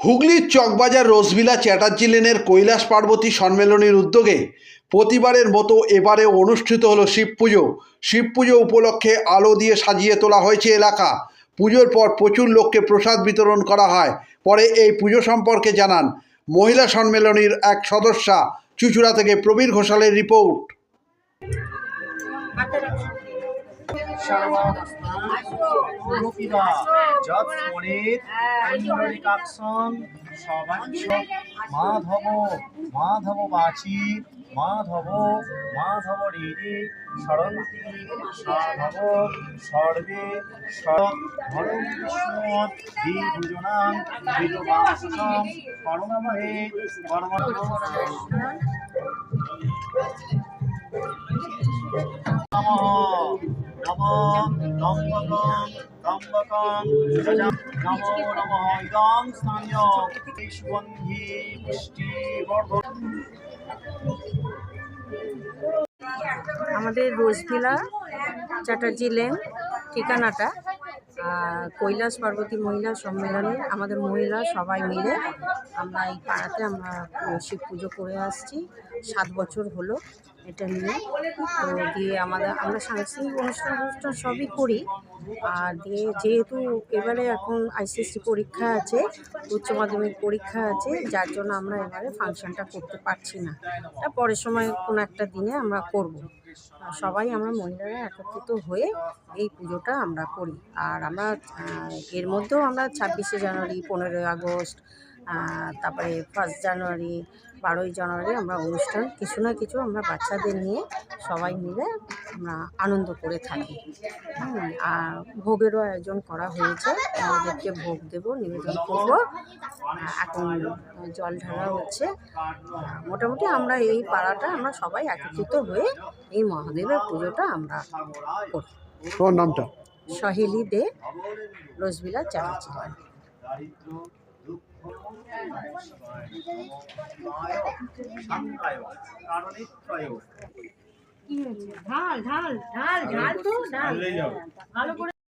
হুগলির চকবাজার রোজভিলা চ্যাটার্জি লেনের কৈলাস পার্বতী সম্মেলনীর উদ্যোগে প্রতিবারের মতো এবারে অনুষ্ঠিত হলো শিব পুজো। শিব পুজো উপলক্ষে আলো দিয়ে সাজিয়ে তোলা হয়েছে এলাকা। পুজোর পর প্রচুর লোককে প্রসাদ বিতরণ করা হয়। পরে এই পুজো সম্পর্কে জানান মহিলা সম্মেলনীর এক সদস্যা। চুঁচুড়া থেকে প্রবীর ঘোষালের রিপোর্ট। মাধব মাধব বাচি মাধব মাধব ঋণে সরন্তি সাধব সর্বে ধরম বিষ্ণুৎ দ্বিভুজনাং বিদবাসসং পরমমহে পরম নমো ত্রম্বকং নমো নমঃ ইদং স্থানীয় সুগন্ধি পুষ্টিবর্ধন। আমাদের রোজভিলা চ্যাটার্জি লেন ঠিকানাটা কৈলাস পার্বতী মহিলা সম্মেলনে আমাদের মহিলা সবাই মিলে আমরা এই পাড়াতে আমরা শিব পুজো করে আসছি। 7 বছর হলো এটা নিয়ে। তো দিয়ে আমরা সাংস্কৃতিক অনুষ্ঠান সবই করি। আর দিয়ে যেহেতু এবারে এখন আইসিএসসি পরীক্ষা আছে, উচ্চ মাধ্যমিক পরীক্ষা আছে, যার জন্য আমরা এবারে ফাংশনটা করতে পারছি না। তা পরের সময় কোনো একটা দিনে আমরা করব। সবাই আমরা মহিলারা একত্রিত হয়ে এই পুজোটা আমরা করি। আর আমরা এর মধ্যেও আমরা 26শে জানুয়ারি, 15ই আগস্ট, তারপরে 1 জানুয়ারি, 12ই জানুয়ারি আমরা অনুষ্ঠান কিছু না কিছু আমরা বাচ্চাদের নিয়ে সবাই মিলে আমরা আনন্দ করে থাকি। আর ভোগেরও আয়োজন করা হয়েছে। আমাদেরকে ভোগ দেবো, নিবেদন করব। এখন জল ঢালা হচ্ছে। মোটামুটি আমরা এই পাড়াটা আমরা সবাই একত্রিত হয়ে এই মহাদেবের পুজোটা আমরা করি। তোমার নামটা? সহেলি দে, রোজভিলা চ্যাটার্জি। ঢাল ঢাল ঢাল ঢাল তো ঢাল ভালো করে।